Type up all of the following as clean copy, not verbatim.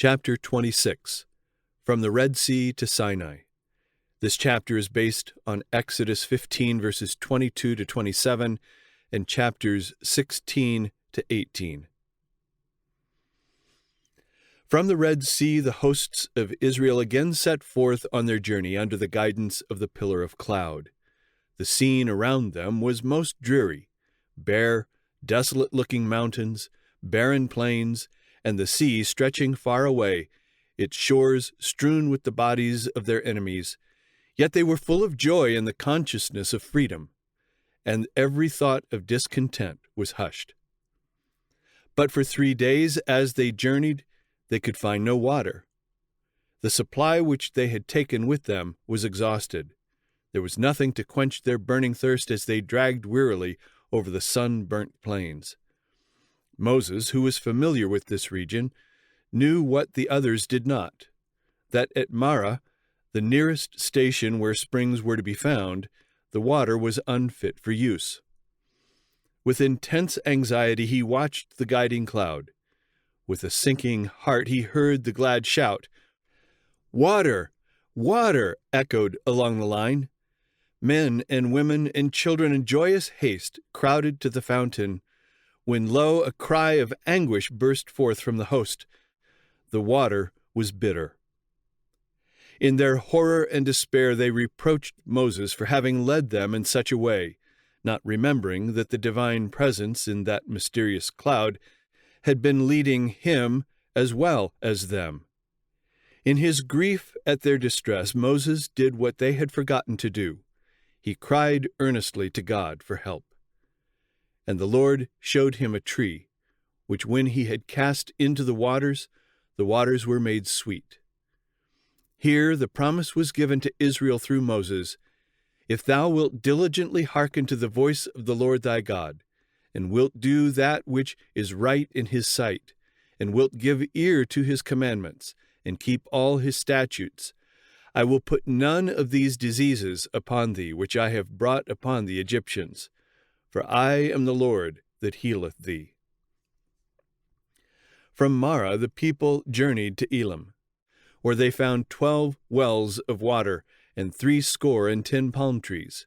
Chapter 26, From the Red Sea to Sinai. This chapter is based on Exodus 15 verses 22 to 27 and chapters 16 to 18. From the Red Sea, the hosts of Israel again set forth on their journey under the guidance of the pillar of cloud. The scene around them was most dreary, bare, desolate-looking mountains, barren plains, and the sea stretching far away, its shores strewn with the bodies of their enemies. Yet they were full of joy in the consciousness of freedom, and every thought of discontent was hushed. But for 3 days, as they journeyed, they could find no water. The supply which they had taken with them was exhausted. There was nothing to quench their burning thirst as they dragged wearily over the sun-burnt plains. Moses, who was familiar with this region, knew what the others did not, that at Marah, the nearest station where springs were to be found, the water was unfit for use. With intense anxiety he watched the guiding cloud. With a sinking heart he heard the glad shout. "Water! Water!" echoed along the line. Men and women and children in joyous haste crowded to the fountain, when lo, a cry of anguish burst forth from the host. The water was bitter. In their horror and despair they reproached Moses for having led them in such a way, not remembering that the divine presence in that mysterious cloud had been leading him as well as them. In his grief at their distress, Moses did what they had forgotten to do. He cried earnestly to God for help. And the Lord showed him a tree, which when he had cast into the waters were made sweet. Here the promise was given to Israel through Moses, "If thou wilt diligently hearken to the voice of the Lord thy God, and wilt do that which is right in his sight, and wilt give ear to his commandments, and keep all his statutes, I will put none of these diseases upon thee which I have brought upon the Egyptians, for I am the Lord that healeth thee." From Marah the people journeyed to Elim, where they found 12 wells of water and 70 palm trees.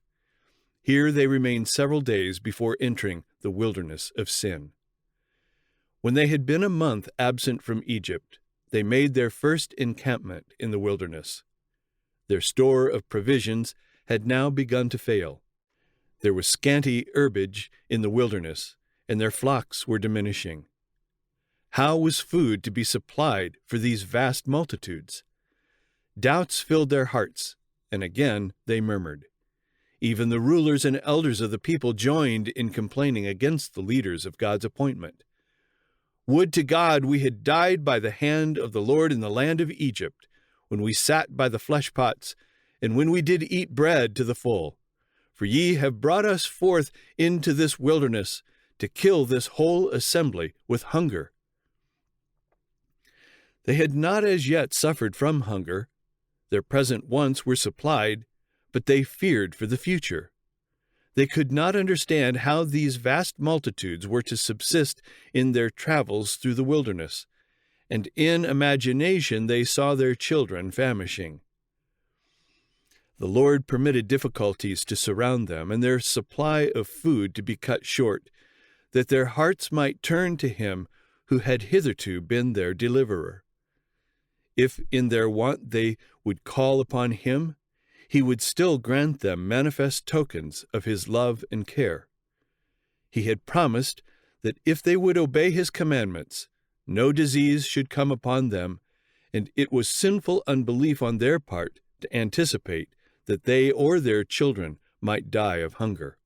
Here they remained several days before entering the wilderness of Sin. When they had been a month absent from Egypt, they made their first encampment in the wilderness. Their store of provisions had now begun to fail. There was scanty herbage in the wilderness, and their flocks were diminishing. How was food to be supplied for these vast multitudes? Doubts filled their hearts, and again they murmured. Even the rulers and elders of the people joined in complaining against the leaders of God's appointment. "Would to God we had died by the hand of the Lord in the land of Egypt, when we sat by the flesh pots, and when we did eat bread to the full. For ye have brought us forth into this wilderness, to kill this whole assembly with hunger." They had not as yet suffered from hunger. Their present wants were supplied, but they feared for the future. They could not understand how these vast multitudes were to subsist in their travels through the wilderness, and in imagination they saw their children famishing. The Lord permitted difficulties to surround them, and their supply of food to be cut short, that their hearts might turn to him who had hitherto been their deliverer. If in their want they would call upon him, he would still grant them manifest tokens of his love and care. He had promised that if they would obey his commandments, no disease should come upon them, and it was sinful unbelief on their part to anticipate that they or their children might die of hunger.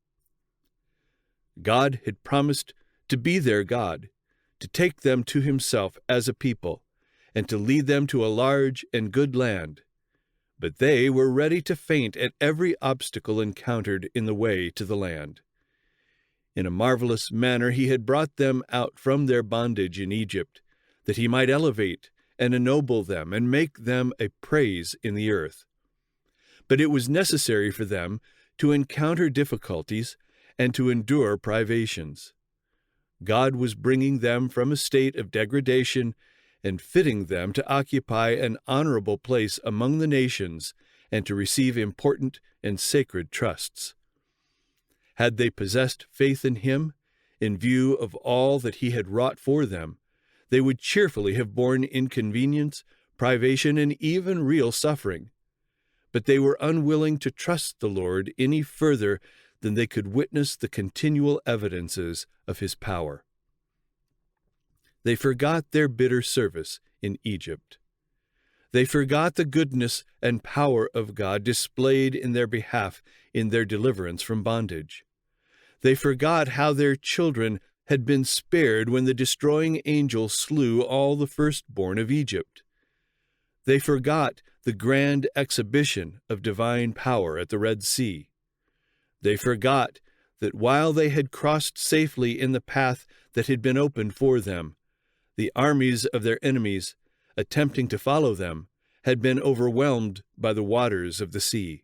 God had promised to be their God, to take them to himself as a people, and to lead them to a large and good land. But they were ready to faint at every obstacle encountered in the way to the land. In a marvelous manner he had brought them out from their bondage in Egypt, that he might elevate and ennoble them and make them a praise in the earth. But it was necessary for them to encounter difficulties and to endure privations. God was bringing them from a state of degradation and fitting them to occupy an honorable place among the nations and to receive important and sacred trusts. Had they possessed faith in him, in view of all that he had wrought for them, they would cheerfully have borne inconvenience, privation, and even real suffering. But they were unwilling to trust the Lord any further than they could witness the continual evidences of his power. They forgot their bitter service in Egypt. They forgot the goodness and power of God displayed in their behalf in their deliverance from bondage. They forgot how their children had been spared when the destroying angel slew all the firstborn of Egypt. They forgot the grand exhibition of divine power at the Red Sea. They forgot that while they had crossed safely in the path that had been opened for them, the armies of their enemies, attempting to follow them, had been overwhelmed by the waters of the sea.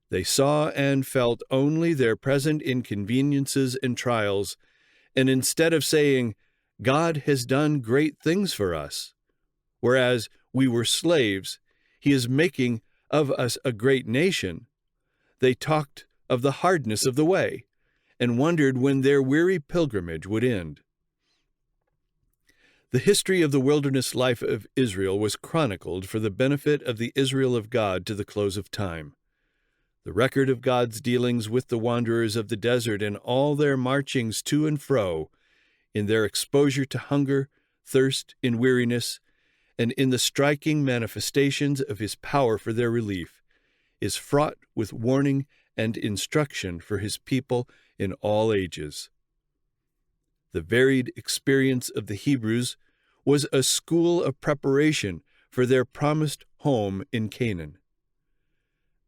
They saw and felt only their present inconveniences and trials, and instead of saying, "God has done great things for us, whereas we were slaves, he is making of us a great nation," they talked of the hardness of the way, and wondered when their weary pilgrimage would end. The history of the wilderness life of Israel was chronicled for the benefit of the Israel of God to the close of time. The record of God's dealings with the wanderers of the desert in all their marchings to and fro, in their exposure to hunger, thirst, in weariness, and in the striking manifestations of his power for their relief, is fraught with warning and instruction for his people in all ages. The varied experience of the Hebrews was a school of preparation for their promised home in Canaan.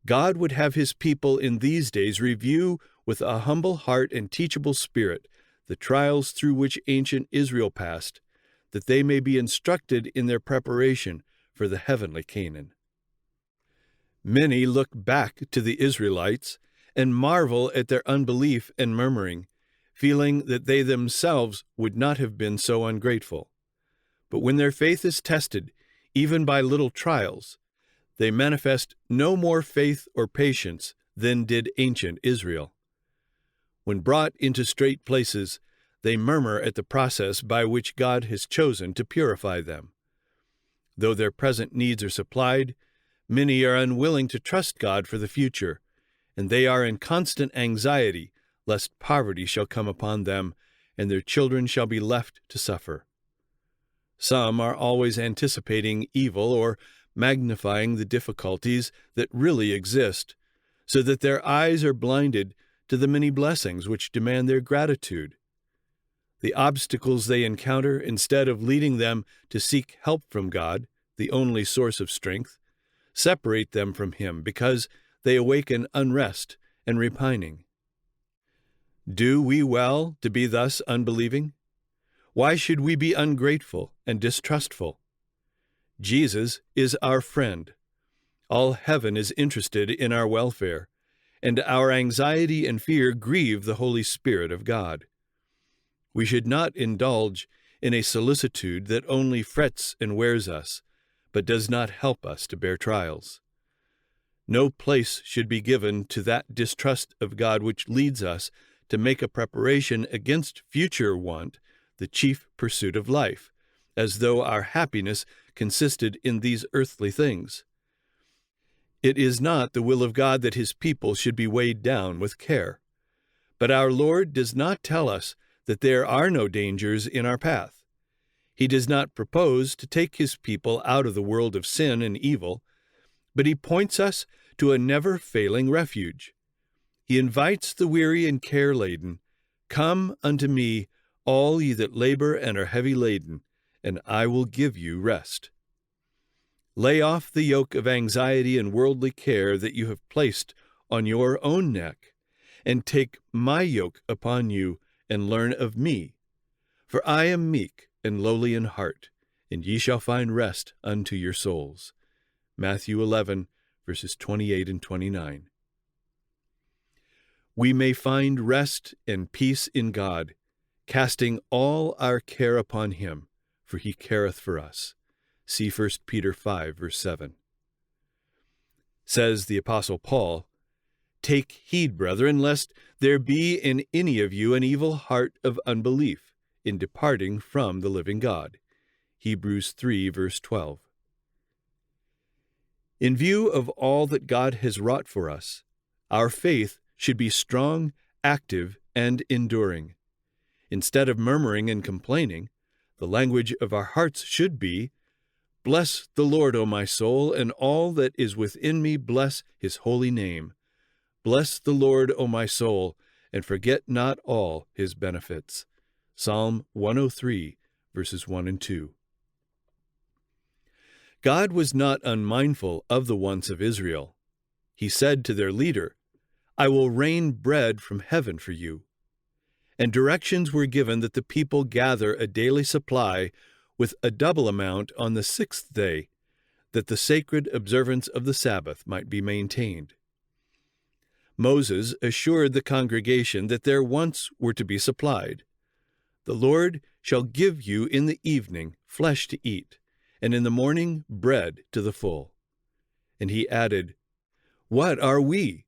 God would have his people in these days review with a humble heart and teachable spirit the trials through which ancient Israel passed, that they may be instructed in their preparation for the heavenly Canaan. Many look back to the Israelites and marvel at their unbelief and murmuring, feeling that they themselves would not have been so ungrateful. But when their faith is tested, even by little trials, they manifest no more faith or patience than did ancient Israel. When brought into strait places, they murmur at the process by which God has chosen to purify them. Though their present needs are supplied, many are unwilling to trust God for the future, and they are in constant anxiety lest poverty shall come upon them, and their children shall be left to suffer. Some are always anticipating evil or magnifying the difficulties that really exist, so that their eyes are blinded to the many blessings which demand their gratitude. The obstacles they encounter, instead of leading them to seek help from God, the only source of strength, separate them from him because they awaken unrest and repining. Do we well to be thus unbelieving? Why should we be ungrateful and distrustful? Jesus is our friend. All heaven is interested in our welfare, and our anxiety and fear grieve the Holy Spirit of God. We should not indulge in a solicitude that only frets and wears us, but does not help us to bear trials. No place should be given to that distrust of God which leads us to make a preparation against future want the chief pursuit of life, as though our happiness consisted in these earthly things. It is not the will of God that his people should be weighed down with care. But our Lord does not tell us that there are no dangers in our path. He does not propose to take his people out of the world of sin and evil, but he points us to a never-failing refuge. He invites the weary and care-laden, "Come unto me, all ye that labor and are heavy laden, and I will give you rest." Lay off the yoke of anxiety and worldly care that you have placed on your own neck, and take my yoke upon you, and learn of me. For I am meek and lowly in heart, and ye shall find rest unto your souls. Matthew 11, verses 28 and 29. We may find rest and peace in God, casting all our care upon him, for he careth for us. See 1 Peter 5, verse 7. Says the Apostle Paul, Take heed, brethren, lest there be in any of you an evil heart of unbelief in departing from the living God. Hebrews 3, verse 12. In view of all that God has wrought for us, our faith should be strong, active, and enduring. Instead of murmuring and complaining, the language of our hearts should be, Bless the Lord, O my soul, and all that is within me bless his holy name. Bless the Lord, O my soul, and forget not all his benefits. Psalm 103, verses 1 and 2. God was not unmindful of the wants of Israel. He said to their leader, I will rain bread from heaven for you. And directions were given that the people gather a daily supply with a double amount on the 6th day, that the sacred observance of the Sabbath might be maintained. Moses assured the congregation that their wants were to be supplied. The Lord shall give you in the evening flesh to eat, and in the morning bread to the full. And he added, What are we?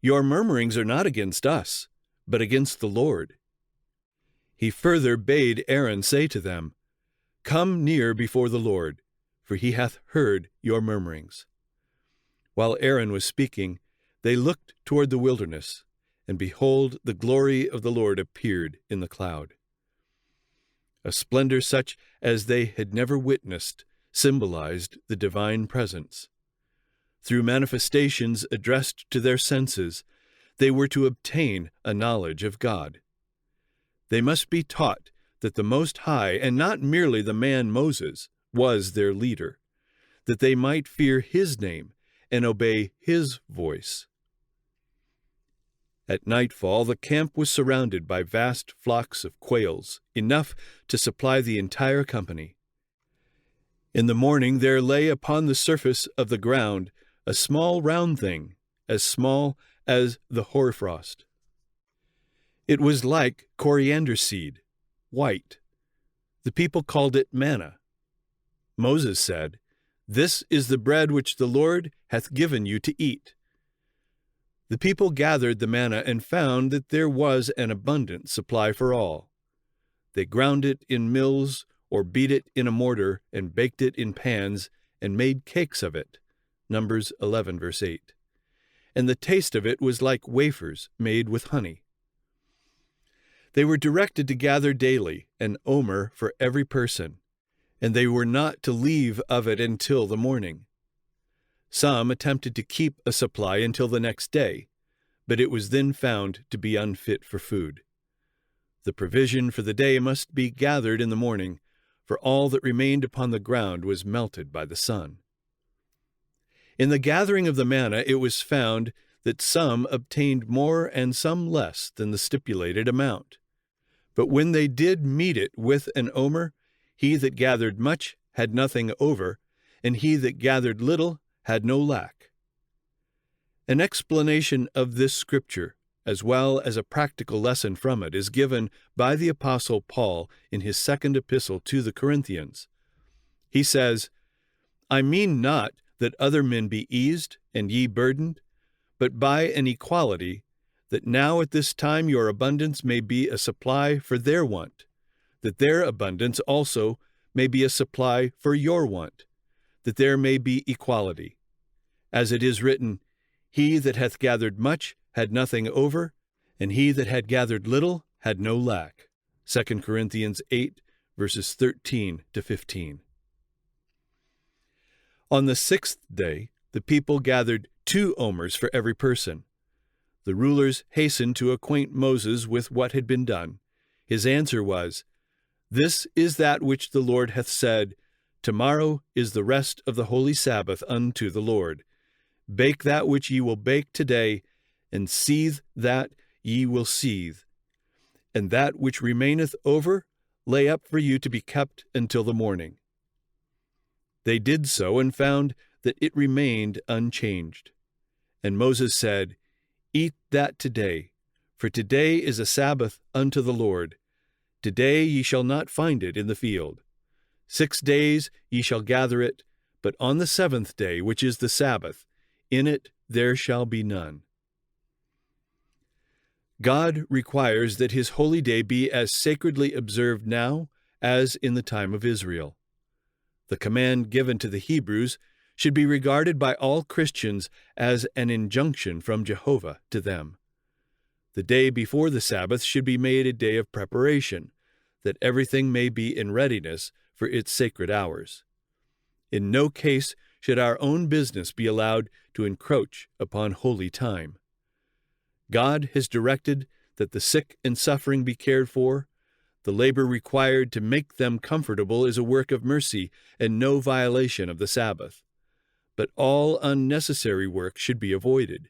Your murmurings are not against us, but against the Lord. He further bade Aaron say to them, Come near before the Lord, for he hath heard your murmurings. While Aaron was speaking, they looked toward the wilderness, and behold, the glory of the Lord appeared in the cloud. A splendor such as they had never witnessed symbolized the divine presence. Through manifestations addressed to their senses, they were to obtain a knowledge of God. They must be taught that the Most High, and not merely the man Moses, was their leader, that they might fear his name and obey his voice. At nightfall, the camp was surrounded by vast flocks of quails, enough to supply the entire company. In the morning there lay upon the surface of the ground a small round thing, as small as the hoarfrost. It was like coriander seed, white. The people called it manna. Moses said, This is the bread which the Lord hath given you to eat. The people gathered the manna and found that there was an abundant supply for all. They ground it in mills or beat it in a mortar and baked it in pans and made cakes of it. Numbers 11, verse 8. And the taste of it was like wafers made with honey. They were directed to gather daily an omer for every person, and they were not to leave of it until the morning. Some attempted to keep a supply until the next day, but it was then found to be unfit for food. The provision for the day must be gathered in the morning, for all that remained upon the ground was melted by the sun. In the gathering of the manna it was found that some obtained more and some less than the stipulated amount. But when they did meet it with an omer, he that gathered much had nothing over, and he that gathered little had no lack. An explanation of this scripture, as well as a practical lesson from it, is given by the Apostle Paul in his second epistle to the Corinthians. He says, I mean not that other men be eased, and ye burdened, but by an equality, that now at this time your abundance may be a supply for their want, that their abundance also may be a supply for your want, that there may be equality. As it is written, He that hath gathered much had nothing over, and he that had gathered little had no lack. 2 Corinthians 8, verses 13 to 15. On the 6th day, the people gathered 2 omers for every person. The rulers hastened to acquaint Moses with what had been done. His answer was, This is that which the Lord hath said, Tomorrow is the rest of the holy Sabbath unto the Lord. Bake that which ye will bake today, and seethe that ye will seethe. And that which remaineth over, lay up for you to be kept until the morning. They did so, and found that it remained unchanged. And Moses said, Eat that today, for today is a Sabbath unto the Lord. Today ye shall not find it in the field. 6 days ye shall gather it, but on the 7th day, which is the Sabbath, in it there shall be none. God requires that his holy day be as sacredly observed now as in the time of Israel. The command given to the Hebrews should be regarded by all Christians as an injunction from Jehovah to them. The day before the Sabbath should be made a day of preparation, that everything may be in readiness for its sacred hours. In no case should our own business be allowed to encroach upon holy time. God has directed that the sick and suffering be cared for. The labor required to make them comfortable is a work of mercy and no violation of the Sabbath. But all unnecessary work should be avoided.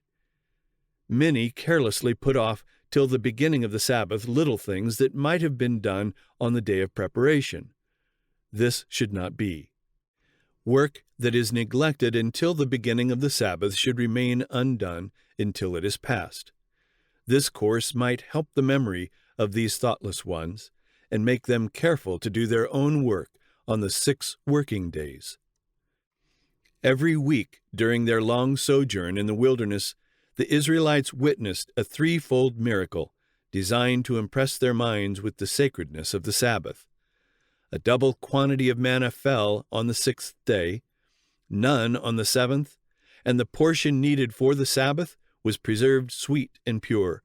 Many carelessly put off till the beginning of the Sabbath little things that might have been done on the day of preparation. This should not be. Work that is neglected until the beginning of the Sabbath should remain undone until it is past. This course might help the memory of these thoughtless ones and make them careful to do their own work on the 6 working days. Every week during their long sojourn in the wilderness, the Israelites witnessed a 3-fold miracle designed to impress their minds with the sacredness of the Sabbath. A double quantity of manna fell on the 6th day, none on the 7th, and the portion needed for the Sabbath was preserved sweet and pure,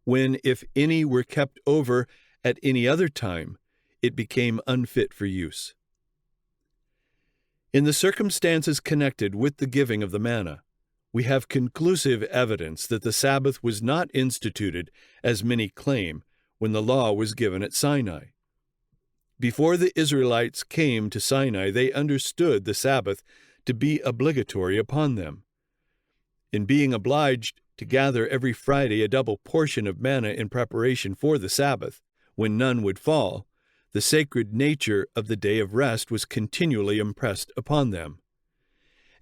when if any were kept over at any other time, it became unfit for use. In the circumstances connected with the giving of the manna, we have conclusive evidence that the Sabbath was not instituted, as many claim, when the law was given at Sinai. Before the Israelites came to Sinai, they understood the Sabbath to be obligatory upon them. In being obliged to gather every Friday a double portion of manna in preparation for the Sabbath, when none would fall, the sacred nature of the day of rest was continually impressed upon them.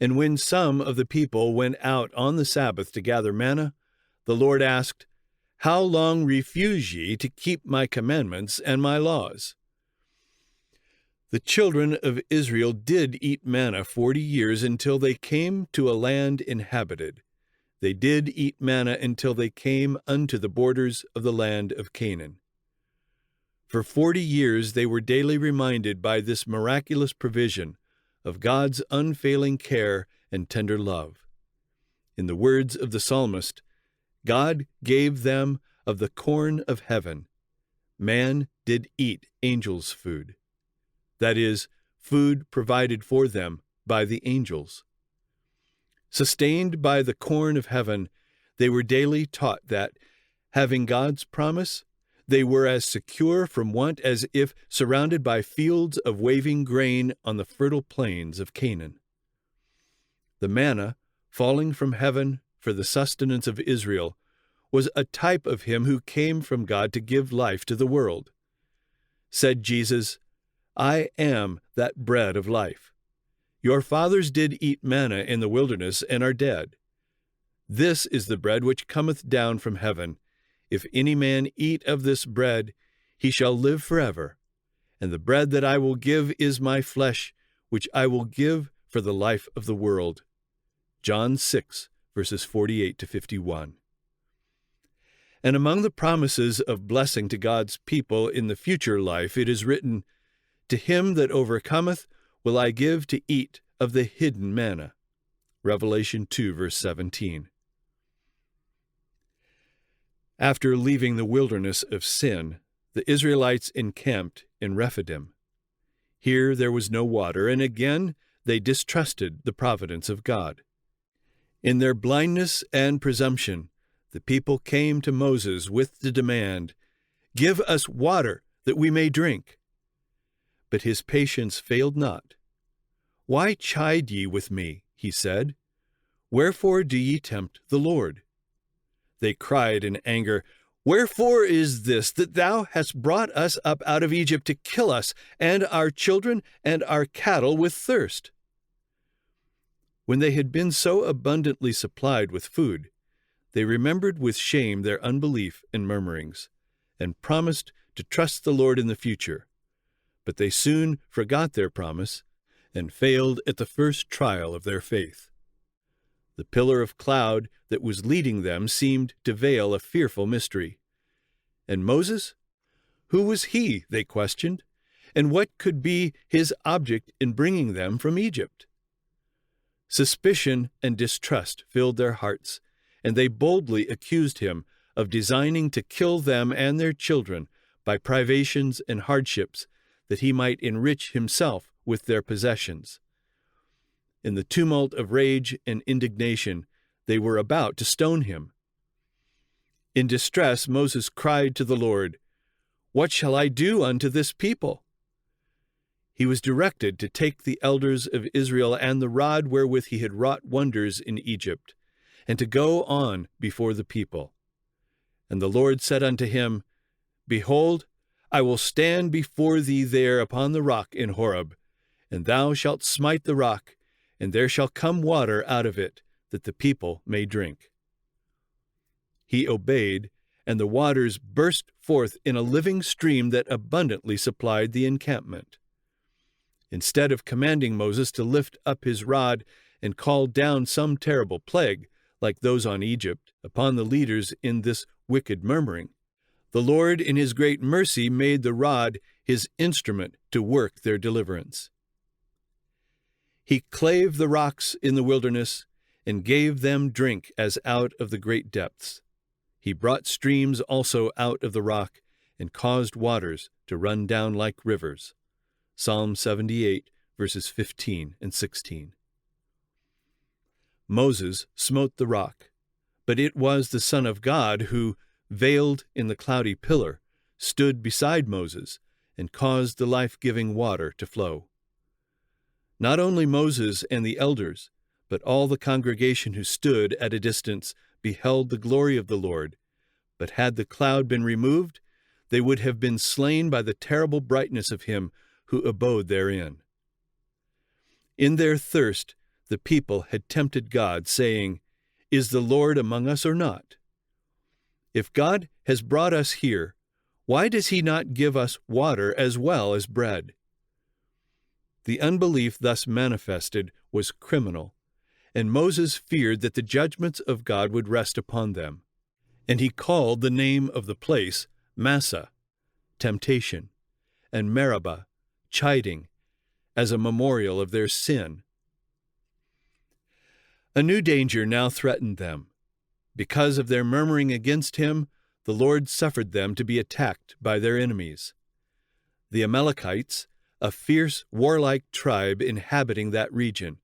And when some of the people went out on the Sabbath to gather manna, the Lord asked, "How long refuse ye to keep my commandments and my laws?" The children of Israel did eat manna 40 years until they came to a land inhabited. They did eat manna until they came unto the borders of the land of Canaan. For 40 years they were daily reminded by this miraculous provision of God's unfailing care and tender love. In the words of the psalmist, God gave them of the corn of heaven. Man did eat angels' food. That is, food provided for them by the angels. Sustained by the corn of heaven, they were daily taught that, having God's promise, they were as secure from want as if surrounded by fields of waving grain on the fertile plains of Canaan. The manna, falling from heaven for the sustenance of Israel, was a type of him who came from God to give life to the world. Said Jesus, "I am that bread of life. Your fathers did eat manna in the wilderness and are dead. This is the bread which cometh down from heaven. If any man eat of this bread, he shall live forever. And the bread that I will give is my flesh, which I will give for the life of the world." John 6, verses 48 to 51. And among the promises of blessing to God's people in the future life, it is written, "To him that overcometh will I give to eat of the hidden manna." Revelation 2, verse 17. After leaving the wilderness of sin, the Israelites encamped in Rephidim. Here there was no water, and again they distrusted the providence of God. In their blindness and presumption, the people came to Moses with the demand, "Give us water that we may drink." But his patience failed not. "Why chide ye with me?" he said. "Wherefore do ye tempt the Lord?" They cried in anger, "Wherefore is this that thou hast brought us up out of Egypt to kill us and our children and our cattle with thirst?" When they had been so abundantly supplied with food, they remembered with shame their unbelief and murmurings, and promised to trust the Lord in the future. But they soon forgot their promise and failed at the first trial of their faith. The pillar of cloud that was leading them seemed to veil a fearful mystery. And Moses? Who was he, they questioned, and what could be his object in bringing them from Egypt? Suspicion and distrust filled their hearts, and they boldly accused him of designing to kill them and their children by privations and hardships, that he might enrich himself with their possessions. In the tumult of rage and indignation, they were about to stone him. In distress, Moses cried to the Lord, "What shall I do unto this people?" He was directed to take the elders of Israel and the rod wherewith he had wrought wonders in Egypt, and to go on before the people. And the Lord said unto him, "Behold, I will stand before thee there upon the rock in Horeb, and thou shalt smite the rock, and there shall come water out of it, that the people may drink." He obeyed, and the waters burst forth in a living stream that abundantly supplied the encampment. Instead of commanding Moses to lift up his rod and call down some terrible plague, like those on Egypt, upon the leaders in this wicked murmuring, the Lord in his great mercy made the rod his instrument to work their deliverance. He clave the rocks in the wilderness and gave them drink as out of the great depths. He brought streams also out of the rock and caused waters to run down like rivers. Psalm 78, verses 15 and 16. Moses smote the rock, but it was the Son of God who, veiled in the cloudy pillar, stood beside Moses and caused the life-giving water to flow. Not only Moses and the elders, but all the congregation who stood at a distance beheld the glory of the Lord, but had the cloud been removed, they would have been slain by the terrible brightness of him who abode therein. In their thirst, the people had tempted God, saying, "Is the Lord among us or not? If God has brought us here, why does he not give us water as well as bread?" The unbelief thus manifested was criminal, and Moses feared that the judgments of God would rest upon them. And he called the name of the place Massah, temptation, and Meribah, chiding, as a memorial of their sin. A new danger now threatened them. Because of their murmuring against him, the Lord suffered them to be attacked by their enemies. The Amalekites, a fierce, warlike tribe inhabiting that region,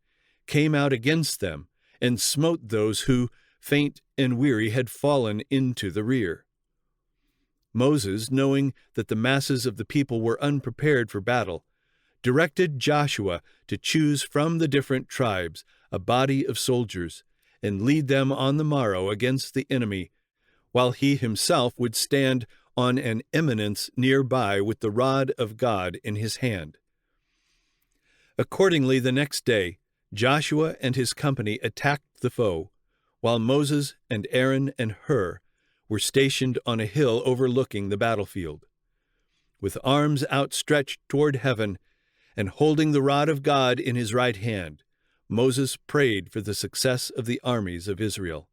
came out against them and smote those who, faint and weary, had fallen into the rear. Moses, knowing that the masses of the people were unprepared for battle, directed Joshua to choose from the different tribes a body of soldiers and lead them on the morrow against the enemy, while he himself would stand on an eminence nearby with the rod of God in his hand. Accordingly, the next day, Joshua and his company attacked the foe, while Moses and Aaron and Hur were stationed on a hill overlooking the battlefield. With arms outstretched toward heaven and holding the rod of God in his right hand, Moses prayed for the success of the armies of Israel.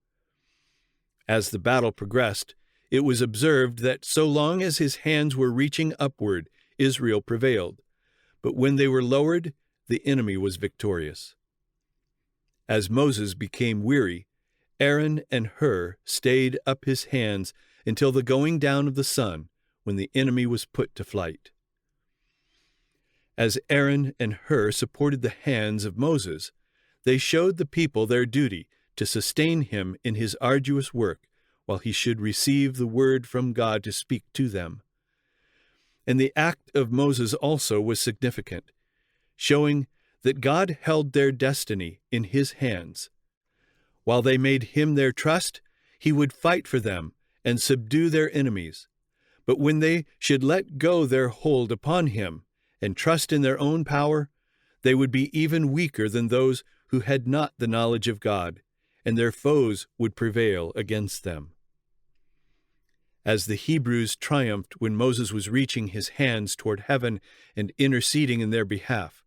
As the battle progressed, it was observed that so long as his hands were reaching upward, Israel prevailed, but when they were lowered, the enemy was victorious. As Moses became weary, Aaron and Hur stayed up his hands until the going down of the sun, when the enemy was put to flight. As Aaron and Hur supported the hands of Moses, they showed the people their duty to sustain him in his arduous work, while he should receive the word from God to speak to them. And the act of Moses also was significant, showing that God held their destiny in his hands. While they made him their trust, he would fight for them and subdue their enemies. But when they should let go their hold upon him and trust in their own power, they would be even weaker than those who had not the knowledge of God, and their foes would prevail against them. As the Hebrews triumphed when Moses was reaching his hands toward heaven and interceding in their behalf,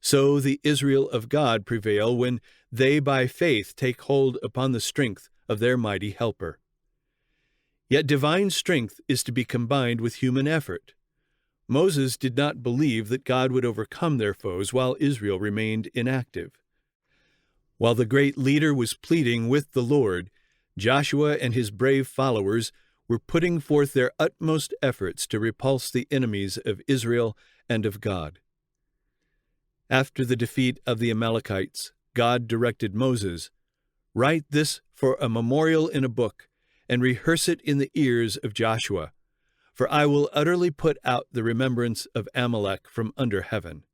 so the Israel of God prevail when they by faith take hold upon the strength of their mighty helper. Yet divine strength is to be combined with human effort. Moses did not believe that God would overcome their foes while Israel remained inactive. While the great leader was pleading with the Lord, Joshua and his brave followers were putting forth their utmost efforts to repulse the enemies of Israel and of God. After the defeat of the Amalekites, God directed Moses, "Write this for a memorial in a book, and rehearse it in the ears of Joshua, for I will utterly put out the remembrance of Amalek from under heaven."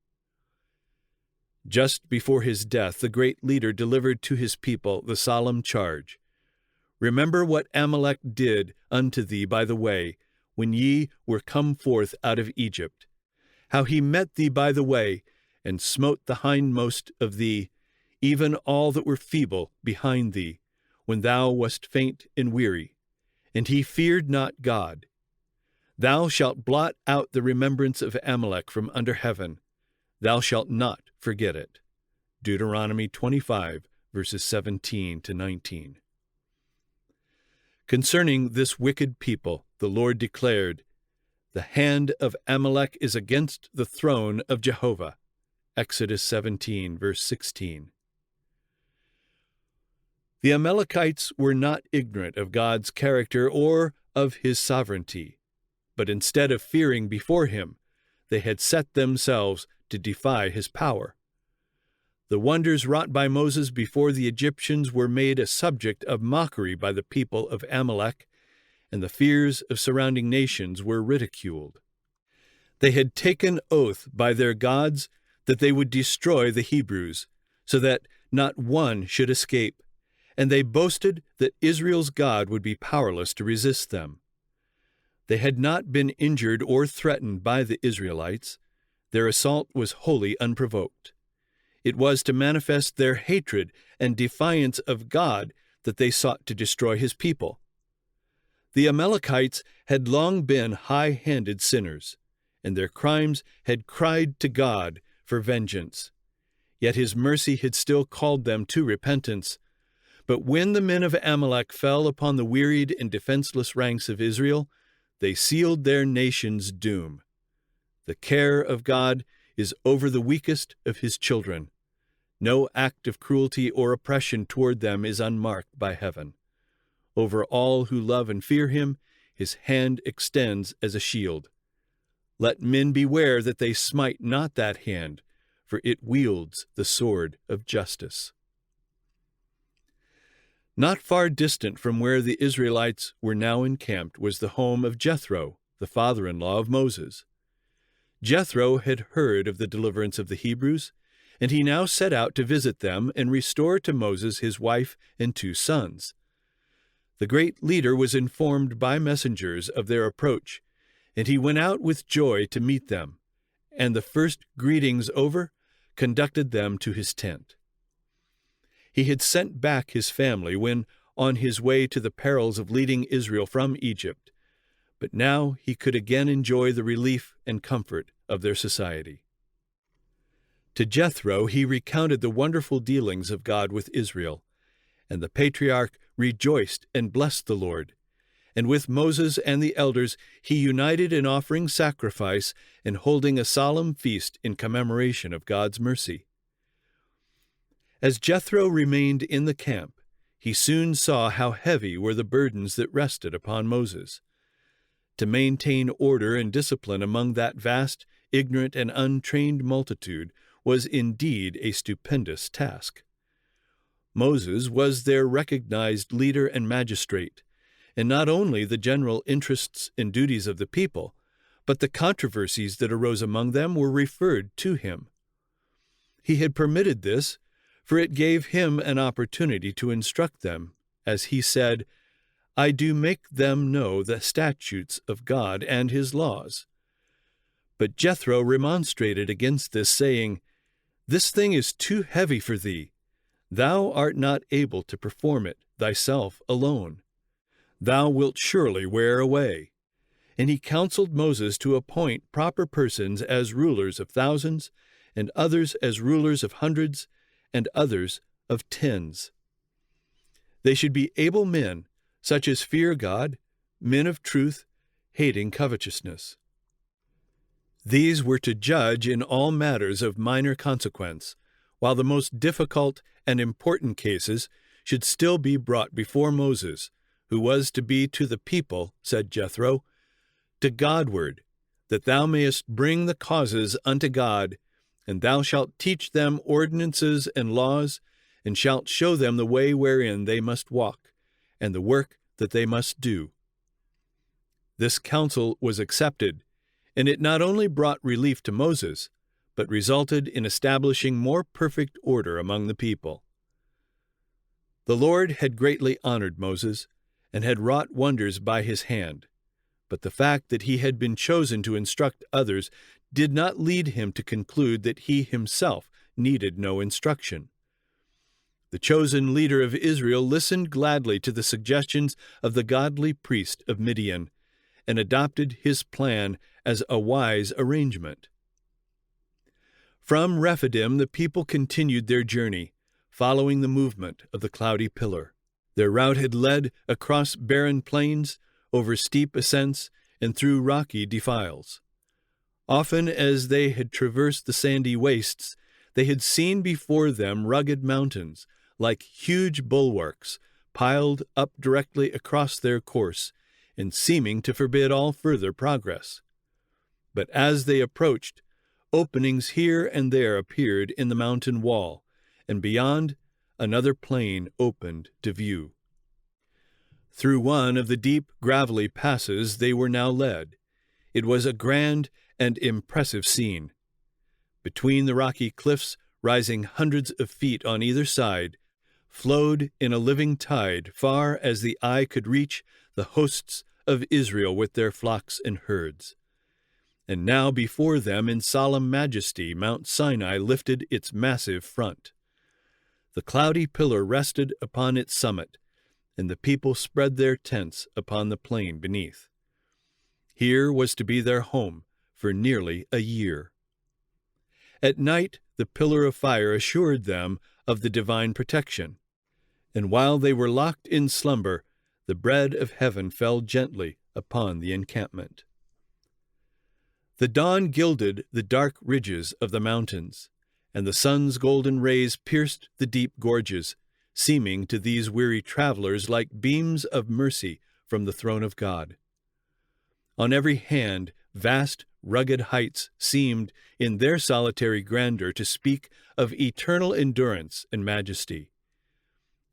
Just before his death, the great leader delivered to his people the solemn charge, "Remember what Amalek did unto thee by the way, when ye were come forth out of Egypt, how he met thee by the way, and smote the hindmost of thee, even all that were feeble behind thee, when thou wast faint and weary, and he feared not God. Thou shalt blot out the remembrance of Amalek from under heaven. Thou shalt not forget it." Deuteronomy 25, verses 17 to 19. Concerning this wicked people, the Lord declared, "The hand of Amalek is against the throne of Jehovah." Exodus 17, verse 16. The Amalekites were not ignorant of God's character or of his sovereignty, but instead of fearing before him, they had set themselves to defy his power. The wonders wrought by Moses before the Egyptians were made a subject of mockery by the people of Amalek, and the fears of surrounding nations were ridiculed. They had taken oath by their gods that they would destroy the Hebrews, so that not one should escape, and they boasted that Israel's God would be powerless to resist them. They had not been injured or threatened by the Israelites. Their assault was wholly unprovoked. It was to manifest their hatred and defiance of God that they sought to destroy his people. The Amalekites had long been high-handed sinners, and their crimes had cried to God for vengeance. Yet his mercy had still called them to repentance. But when the men of Amalek fell upon the wearied and defenseless ranks of Israel, they sealed their nation's doom. The care of God is over the weakest of his children. No act of cruelty or oppression toward them is unmarked by heaven. Over all who love and fear him, his hand extends as a shield. Let men beware that they smite not that hand, for it wields the sword of justice. Not far distant from where the Israelites were now encamped was the home of Jethro, the father-in-law of Moses. Jethro had heard of the deliverance of the Hebrews, and he now set out to visit them and restore to Moses his wife and 2 sons. The great leader was informed by messengers of their approach, and he went out with joy to meet them, and the first greetings over, conducted them to his tent. He had sent back his family when on his way to the perils of leading Israel from Egypt, but now he could again enjoy the relief and comfort of their society. To Jethro he recounted the wonderful dealings of God with Israel, and the patriarch rejoiced and blessed the Lord. And with Moses and the elders he united in offering sacrifice and holding a solemn feast in commemoration of God's mercy. As Jethro remained in the camp, he soon saw how heavy were the burdens that rested upon Moses. To maintain order and discipline among that vast, ignorant, and untrained multitude was indeed a stupendous task. Moses was their recognized leader and magistrate, and not only the general interests and duties of the people, but the controversies that arose among them were referred to him. He had permitted this, for it gave him an opportunity to instruct them, as he said, "I do make them know the statutes of God and his laws." But Jethro remonstrated against this, saying, "This thing is too heavy for thee. Thou art not able to perform it thyself alone. thou wilt surely wear away. And he counseled Moses to appoint proper persons as rulers of thousands, and others as rulers of hundreds, and others of tens. They should be able men, such as fear God, men of truth, hating covetousness. These were to judge in all matters of minor consequence, while the most difficult and important cases should still be brought before Moses, who was to be to the people, said Jethro, to Godward, that thou mayest bring the causes unto God, and thou shalt teach them ordinances and laws, and shalt show them the way wherein they must walk, and the work that they must do. This counsel was accepted, and it not only brought relief to Moses, but resulted in establishing more perfect order among the people. The Lord had greatly honored Moses, and had wrought wonders by his hand, but the fact that he had been chosen to instruct others did not lead him to conclude that he himself needed no instruction. The chosen leader of Israel listened gladly to the suggestions of the godly priest of Midian, and adopted his plan as a wise arrangement. From Rephidim the people continued their journey, following the movement of the cloudy pillar. Their route had led across barren plains, over steep ascents, and through rocky defiles. Often as they had traversed the sandy wastes, they had seen before them rugged mountains, like huge bulwarks, piled up directly across their course, and seeming to forbid all further progress. But as they approached, openings here and there appeared in the mountain wall, and beyond, another plain opened to view. Through one of the deep, gravelly passes they were now led. It was a grand and impressive scene. Between the rocky cliffs, rising hundreds of feet on either side, flowed in a living tide, far as the eye could reach, the hosts of Israel with their flocks and herds. And now before them in solemn majesty Mount Sinai lifted its massive front. The cloudy pillar rested upon its summit, and the people spread their tents upon the plain beneath. Here was to be their home for nearly a year. At night the pillar of fire assured them of the divine protection, and while they were locked in slumber, the bread of heaven fell gently upon the encampment. The dawn gilded the dark ridges of the mountains, and the sun's golden rays pierced the deep gorges, seeming to these weary travelers like beams of mercy from the throne of God. On every hand, vast, rugged heights seemed, in their solitary grandeur, to speak of eternal endurance and majesty.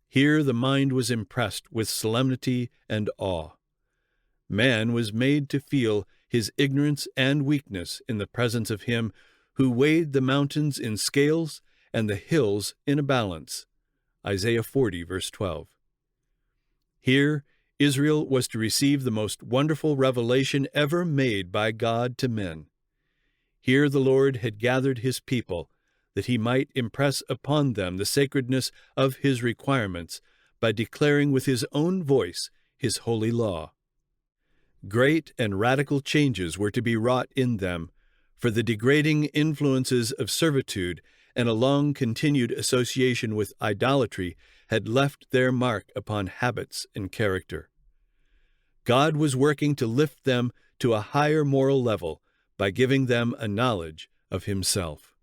Here the mind was impressed with solemnity and awe. Man was made to feel his ignorance and weakness in the presence of him who weighed the mountains in scales and the hills in a balance. Isaiah 40, verse 12. Here, Israel was to receive the most wonderful revelation ever made by God to men. Here the Lord had gathered his people, that he might impress upon them the sacredness of his requirements by declaring with his own voice his holy law. Great and radical changes were to be wrought in them, for the degrading influences of servitude and a long-continued association with idolatry had left their mark upon habits and character. God was working to lift them to a higher moral level by giving them a knowledge of himself.